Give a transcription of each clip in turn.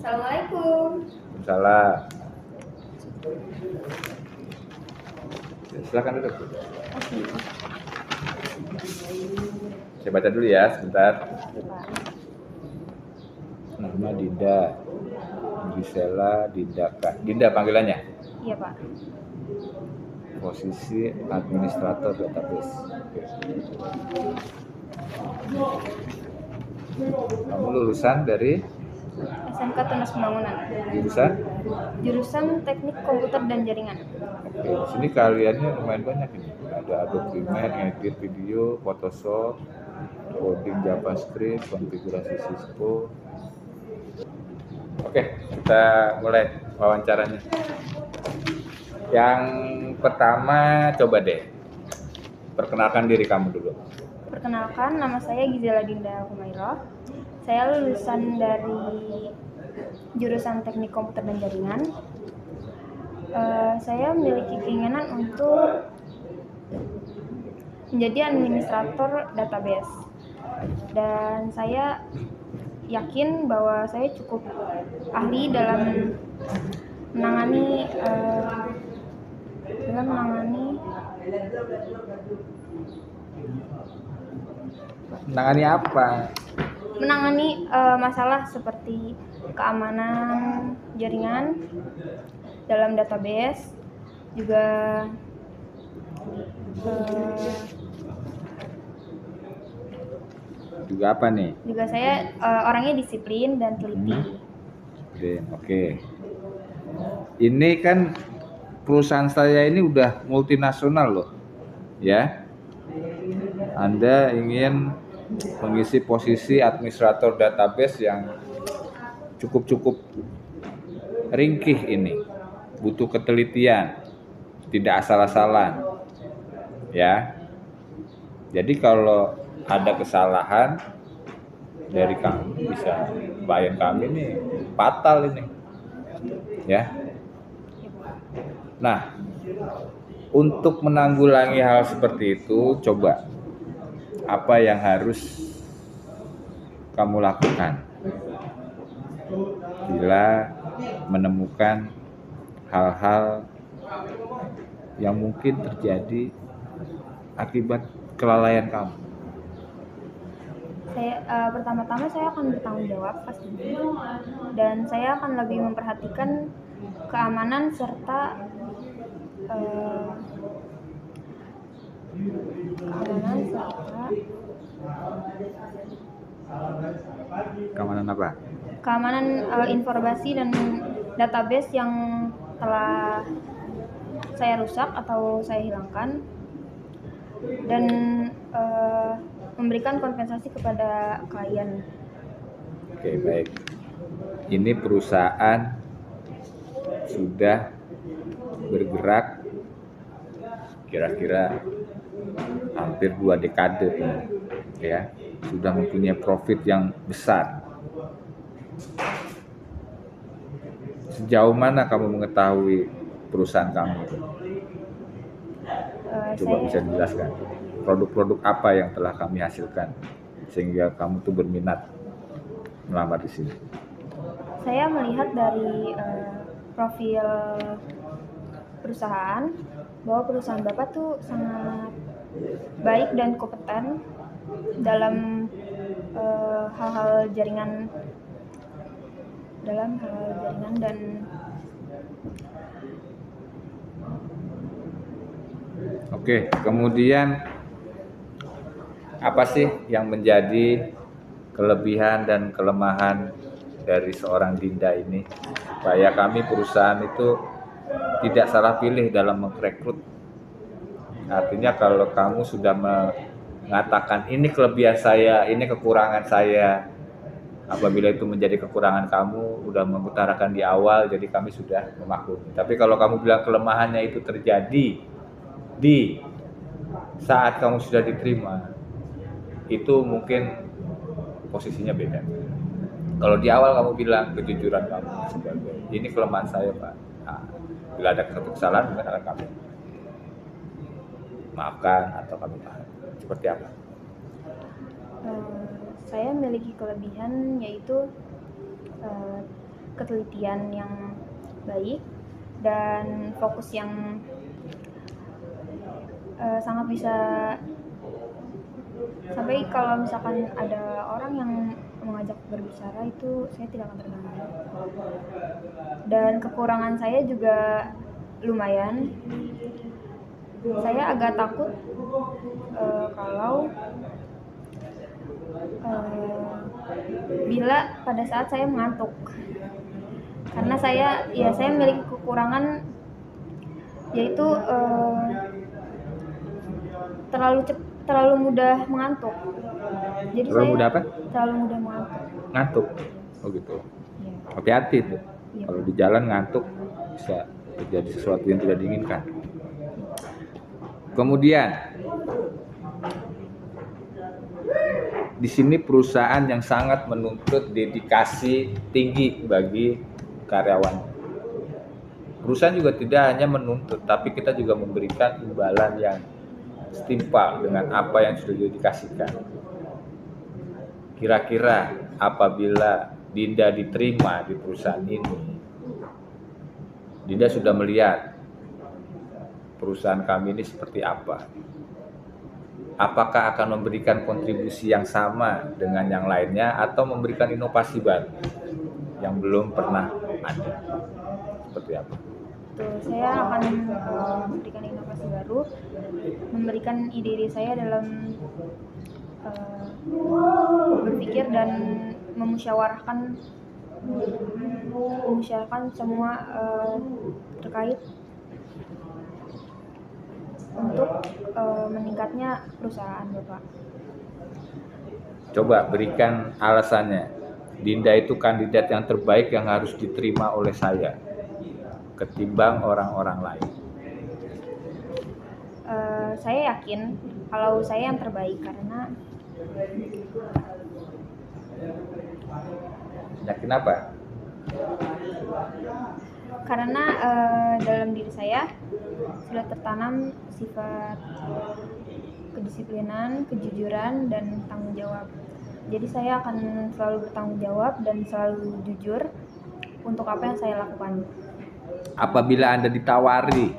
Assalamualaikum. Salah. Silakan duduk. Saya baca dulu ya sebentar. Nama Dinda, Gisela, Dinda Kak. Dinda panggilannya? Iya, Pak. Posisi administrator database. Kamu lulusan dari SMK Tunas Pembangunan. jurusan Teknik Komputer dan Jaringan. Oke, di sini kaliannya lumayan banyak ini. Ada Adobe Premiere, edit video, Photoshop, coding JavaScript, konfigurasi Cisco. Oke, kita mulai wawancaranya. Yang pertama, coba deh perkenalkan diri kamu dulu. Perkenalkan, nama saya Gisela Dinda Humairah. Saya lulusan dari jurusan Teknik Komputer dan Jaringan. Saya memiliki keinginan untuk menjadi administrator database. Dan saya yakin bahwa saya cukup ahli dalam menangani apa? Menangani masalah seperti keamanan jaringan dalam database, juga apa nih? Juga saya orangnya disiplin dan teliti. Oke. Ini kan perusahaan saya ini udah multinasional loh, ya. Anda ingin mengisi posisi administrator database yang cukup ringkih ini, butuh ketelitian, tidak asal-asalan, ya. Jadi kalau ada kesalahan dari kami, bisa klien kami nih fatal ini, ya. Nah, untuk menanggulangi hal seperti itu, coba apa yang harus kamu lakukan bila menemukan hal-hal yang mungkin terjadi akibat kelalaian kamu? Pertama-tama saya akan bertanggung jawab pastinya, dan saya akan lebih memperhatikan keamanan serta Keamanan apa? Keamanan informasi dan database yang telah saya rusak atau saya hilangkan, dan memberikan kompensasi kepada klien. Oke, baik. Ini perusahaan sudah bergerak kira-kira hampir 2 dekade ini, ya. Sudah mempunyai profit yang besar. Sejauh mana kamu mengetahui perusahaan kamu itu? Coba bisa dijelaskan. Produk-produk apa yang telah kami hasilkan sehingga kamu tuh berminat melamar di sini? Saya melihat dari profil perusahaan bahwa perusahaan Bapak tuh sangat baik dan kompeten dalam hal-hal jaringan dan Oke, kemudian apa sih yang menjadi kelebihan dan kelemahan dari seorang Dinda ini supaya kami perusahaan itu tidak salah pilih dalam merekrut? Artinya kalau kamu sudah mengatakan ini kelebihan saya, ini kekurangan saya, apabila itu menjadi kekurangan kamu, udah mengutarakan di awal, jadi kami sudah memaklumi. Tapi kalau kamu bilang kelemahannya itu terjadi di saat kamu sudah diterima, itu mungkin posisinya beda. Kalau di awal kamu bilang kejujuran kamu sebagai ini kelemahan saya, Pak. Nah, bila ada kesalahan mungkin akan kami maafkan atau kami paham. Seperti apa? Saya memiliki kelebihan, yaitu ketelitian yang baik dan fokus yang sangat bisa, sampai kalau misalkan ada orang yang mengajak berbicara itu saya tidak akan terganggu. Dan kekurangan saya juga lumayan. Saya agak takut kalau bila pada saat saya mengantuk, karena saya memiliki kekurangan, yaitu terlalu mudah mengantuk. Jadi Terlalu mudah apa? Terlalu mudah mengantuk. Ngantuk. Oh gitu. Ya. Hati-hati tuh. Iya. Kalau di jalan ngantuk bisa terjadi sesuatu yang tidak diinginkan. Kemudian di sini perusahaan yang sangat menuntut dedikasi tinggi bagi karyawan. Perusahaan juga tidak hanya menuntut, tapi kita juga memberikan imbalan yang setimpal dengan apa yang sudah didedikasikan. Kira-kira apabila Dinda diterima di perusahaan ini, Dinda sudah melihat perusahaan kami ini seperti apa. Apakah akan memberikan kontribusi yang sama dengan yang lainnya atau memberikan inovasi baru yang belum pernah ada? Seperti apa? Saya akan memberikan inovasi baru, memberikan ide-ide saya dalam berpikir dan memusyawarahkan semua terkait untuk meningkatnya perusahaan Bapak. Coba berikan alasannya. Dinda itu kandidat yang terbaik yang harus diterima oleh saya ketimbang orang-orang lain. Saya yakin kalau saya yang terbaik karena Yakin apa? Karena dalam diri saya sudah tertanam sifat kedisiplinan, kejujuran, dan tanggung jawab. Jadi saya akan selalu bertanggung jawab dan selalu jujur untuk apa yang saya lakukan. Apabila Anda ditawari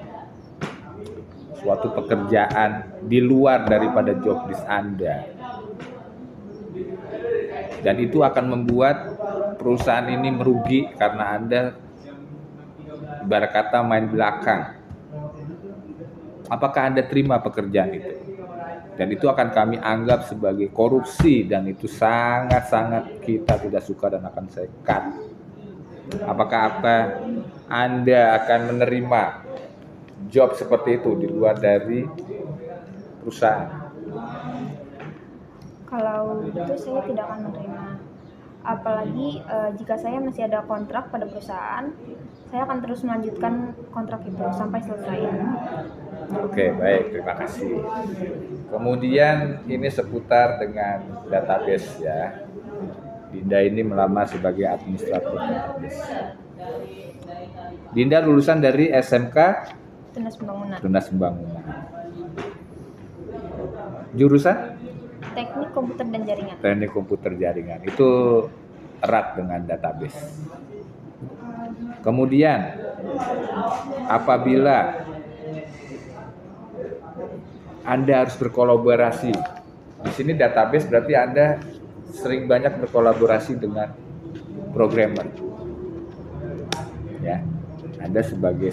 suatu pekerjaan di luar daripada job desk Anda, dan itu akan membuat perusahaan ini merugi karena Anda ibarat kata main belakang, apakah Anda terima pekerjaan itu? Dan itu akan kami anggap sebagai korupsi dan itu sangat-sangat kita tidak suka dan akan saya cut. Apakah Anda akan menerima job seperti itu di luar dari perusahaan? Kalau itu saya tidak akan menerima. Apalagi jika saya masih ada kontrak pada perusahaan, saya akan terus melanjutkan kontrak itu sampai selesai. Oke, baik, terima kasih. Kemudian ini seputar dengan database ya. Dinda ini melamar sebagai administrator database. Dinda lulusan dari SMK Tunas Pembangunan. Tunas Pembangunan. Jurusan? Teknik Komputer dan Jaringan. Teknik Komputer Jaringan. Itu erat dengan database. Kemudian apabila Anda harus berkolaborasi, di sini database berarti Anda sering banyak berkolaborasi dengan programmer. Ya, Anda sebagai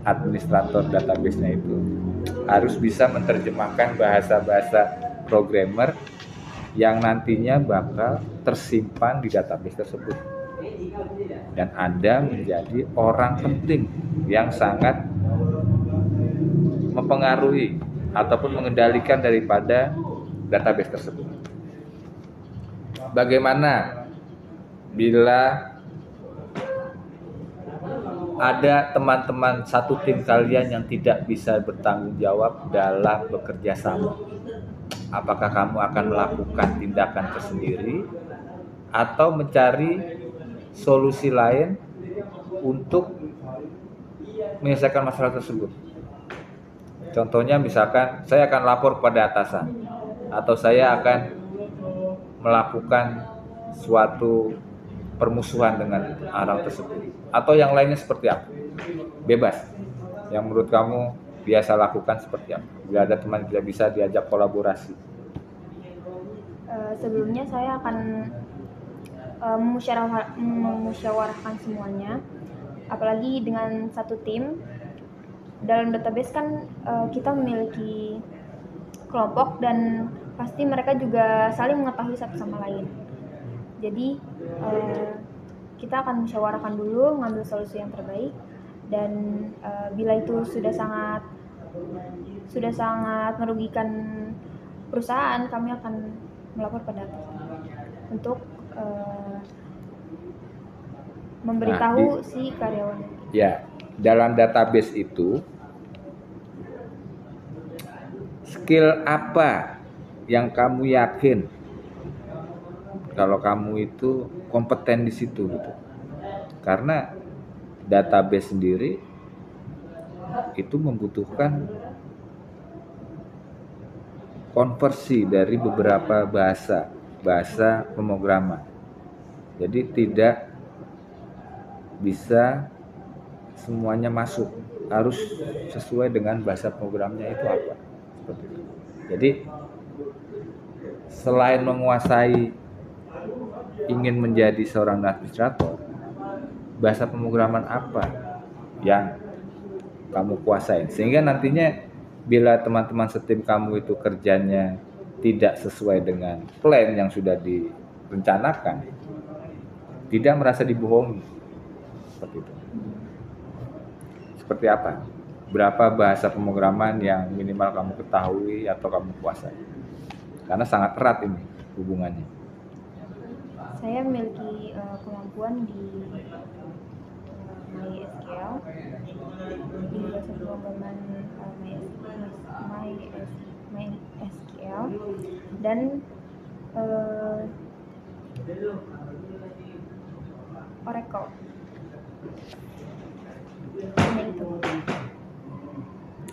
administrator database-nya itu harus bisa menerjemahkan bahasa-bahasa programmer yang nantinya bakal tersimpan di database tersebut. Dan Anda menjadi orang penting yang sangat mempengaruhi ataupun mengendalikan daripada database tersebut. Bagaimana bila ada teman-teman satu tim kalian yang tidak bisa bertanggung jawab dalam bekerja sama? Apakah kamu akan melakukan tindakan tersendiri atau mencari solusi lain untuk menyelesaikan masalah tersebut? Contohnya misalkan saya akan lapor pada atasan atau saya akan melakukan suatu permusuhan dengan orang tersebut, atau yang lainnya seperti apa? Bebas. Yang menurut kamu biasa lakukan seperti apa? Bila ada teman tidak bisa diajak kolaborasi. Sebelumnya saya akan memusyawarahkan semuanya, apalagi dengan satu tim. Dalam database kan kita memiliki kelompok dan pasti mereka juga saling mengetahui satu sama lain. Jadi kita akan musyawarahkan dulu, mengambil solusi yang terbaik, dan bila itu sudah sangat merugikan perusahaan, kami akan melapor pada untuk memberitahu si karyawan. Ya, dalam database itu skill apa yang kamu yakin kalau kamu itu kompeten di situ gitu? Karena database sendiri itu membutuhkan konversi dari beberapa bahasa pemrograman. Jadi tidak bisa semuanya masuk, harus sesuai dengan bahasa programnya itu apa. Seperti itu. Jadi selain menguasai, ingin menjadi seorang administrator, bahasa pemrograman apa yang kamu kuasain, sehingga nantinya bila teman-teman setim kamu itu kerjanya tidak sesuai dengan plan yang sudah direncanakan, tidak merasa dibohongi. Seperti itu. Seperti apa? Berapa bahasa pemrograman yang minimal kamu ketahui atau kamu kuasai? Karena sangat erat ini hubungannya. Saya memiliki kemampuan di MySQL, di bahasa pemrograman MySQL, dan Oracle.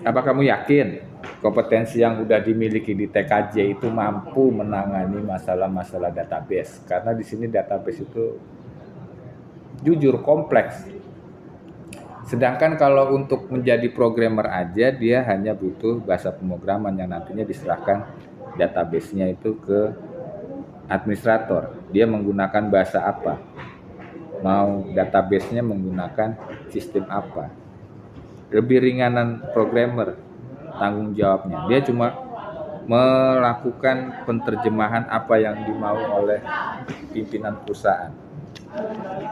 Apa kamu yakin kompetensi yang sudah dimiliki di TKJ itu mampu menangani masalah-masalah database? Karena di sini database itu jujur kompleks. Sedangkan kalau untuk menjadi programmer aja dia hanya butuh bahasa pemrograman yang nantinya diserahkan database-nya itu ke administrator. Dia menggunakan bahasa apa? Mau database-nya menggunakan sistem apa? Lebih ringanan programmer tanggung jawabnya. Dia cuma melakukan penerjemahan apa yang dimau oleh pimpinan perusahaan.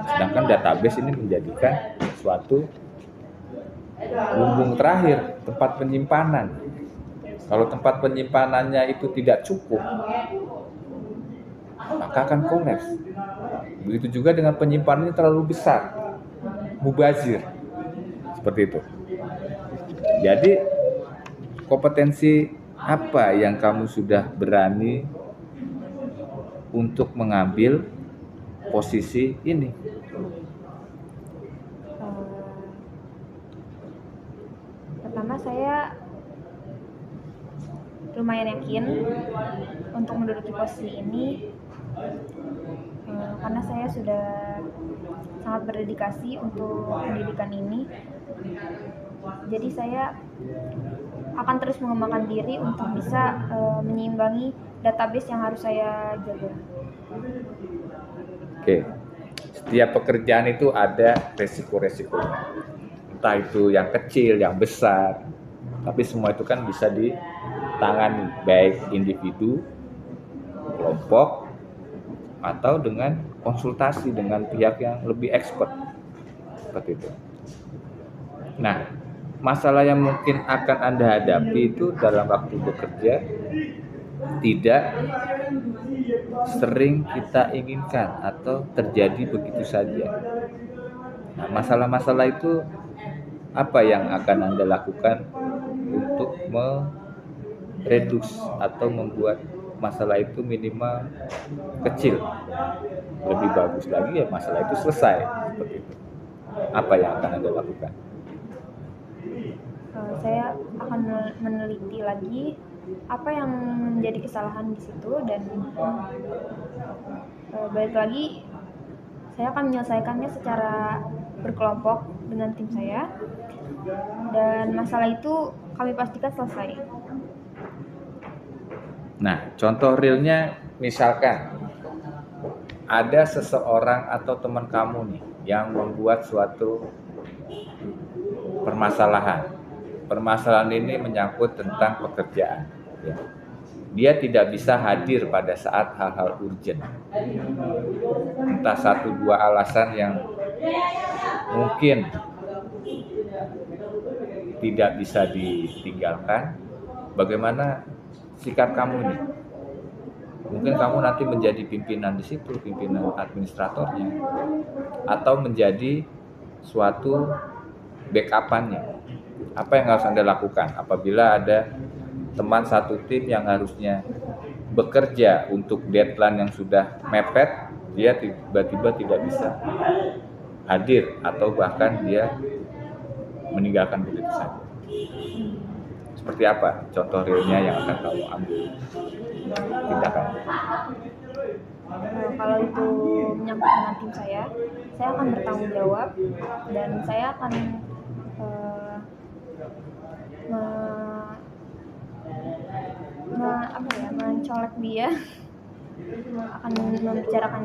Sedangkan database ini menjadikan suatu lumbung terakhir, tempat penyimpanan. Kalau tempat penyimpanannya itu tidak cukup, maka akan kolaps. Begitu juga dengan penyimpanannya terlalu besar, mubazir. Seperti itu. Jadi kompetensi apa yang kamu sudah berani untuk mengambil posisi ini? Pertama, saya lumayan yakin untuk menduduki posisi ini karena saya sudah sangat berdedikasi untuk pendidikan ini. Jadi saya akan terus mengembangkan diri untuk bisa menyeimbangi database yang harus saya jaga. Oke. Setiap pekerjaan itu ada resiko-resikonya. Entah itu yang kecil, yang besar. Tapi semua itu kan bisa ditangani baik individu, kelompok, atau dengan konsultasi dengan pihak yang lebih expert. Seperti itu. Nah, masalah yang mungkin akan Anda hadapi itu dalam waktu bekerja tidak sering kita inginkan atau terjadi begitu saja. Nah, masalah-masalah itu apa yang akan Anda lakukan untuk mereduks atau membuat masalah itu minimal kecil? Lebih bagus lagi ya masalah itu selesai. Seperti itu. Apa yang akan Anda lakukan? Saya akan meneliti lagi apa yang menjadi kesalahan di situ, dan balik lagi saya akan menyelesaikannya secara berkelompok dengan tim saya, dan masalah itu kami pastikan selesai. Nah, contoh realnya misalkan ada seseorang atau teman kamu nih yang membuat suatu permasalahan. Permasalahan ini menyangkut tentang pekerjaan. Ya. Dia tidak bisa hadir pada saat hal-hal urgent. Entah satu dua alasan yang mungkin tidak bisa ditinggalkan. Bagaimana sikap kamu ini? Mungkin kamu nanti menjadi pimpinan di situ, pimpinan administratornya, atau menjadi suatu backup-annya. Apa yang harus Anda lakukan apabila ada teman satu tim yang harusnya bekerja untuk deadline yang sudah mepet, dia tiba-tiba tidak bisa hadir atau bahkan dia meninggalkan begitu saja. Seperti apa contoh realnya yang akan kamu ambil tindakan? Kalau itu menyangkut dengan tim saya akan bertanggung jawab dan saya akan mencolek dia, akan membicarakan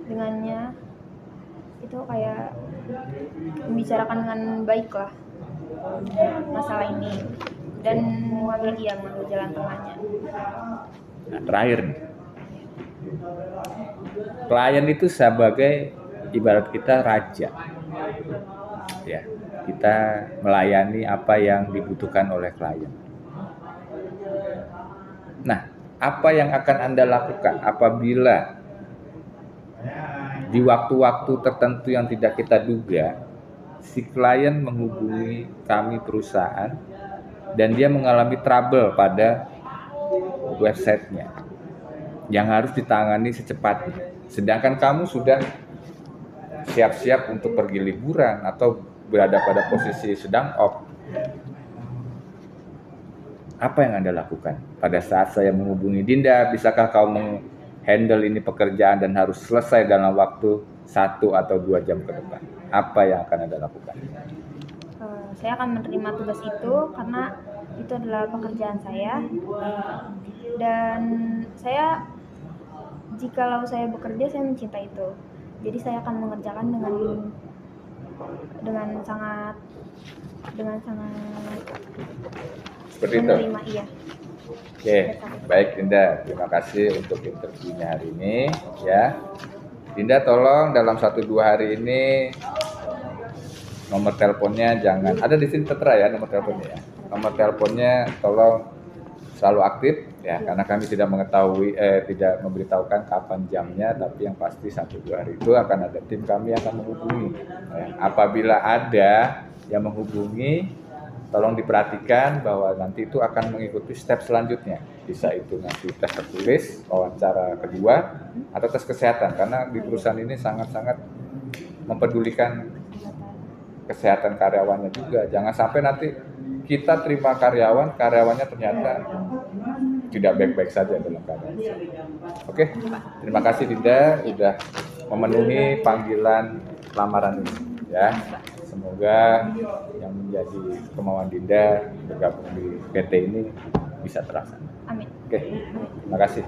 dengannya, itu kayak membicarakan dengan baik lah masalah ini dan mengambil jalan tengahnya. Nah, terakhir nih, klien itu sebagai ibarat kita raja, ya, kita melayani apa yang dibutuhkan oleh klien. Nah, apa yang akan Anda lakukan apabila di waktu-waktu tertentu yang tidak kita duga, si klien menghubungi kami perusahaan dan dia mengalami trouble pada websitenya yang harus ditangani secepatnya. Sedangkan kamu sudah siap-siap untuk pergi liburan atau berada pada posisi sedang off. Apa yang Anda lakukan pada saat saya menghubungi Dinda? Bisakah kau menghandle ini pekerjaan dan harus selesai dalam waktu 1 atau 2 jam ke depan? Apa yang akan Anda lakukan? Saya akan menerima tugas itu karena itu adalah pekerjaan saya, dan saya, jikalau saya bekerja, saya mencintai itu. Jadi saya akan mengerjakan dengan sangat seperti itu. menerima, iya. Oke, baik Dinda, terima kasih untuk interviewnya hari ini ya. Dinda tolong dalam 1-2 hari ini nomor teleponnya jangan ada di sini tertera ya, nomor teleponnya ya. Nomor teleponnya tolong selalu aktif ya, karena kami tidak tidak memberitahukan kapan jamnya, tapi yang pasti 1-2 hari itu akan ada tim kami yang akan menghubungi. Ya, apabila ada yang menghubungi, tolong diperhatikan bahwa nanti itu akan mengikuti step selanjutnya. Bisa itu nanti tes tertulis, wawancara kedua, atau tes kesehatan. Karena di perusahaan ini sangat-sangat mempedulikan kesehatan karyawannya juga. Jangan sampai nanti kita terima karyawannya ternyata tidak baik-baik saja dalam keadaan. Oke, terima kasih Dinda sudah memenuhi panggilan lamaran ini ya. Semoga yang menjadi kemauan Dinda bergabung di PT ini bisa terlaksana. Amin. Oke, terima kasih.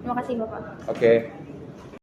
Terima kasih Bapak. Oke.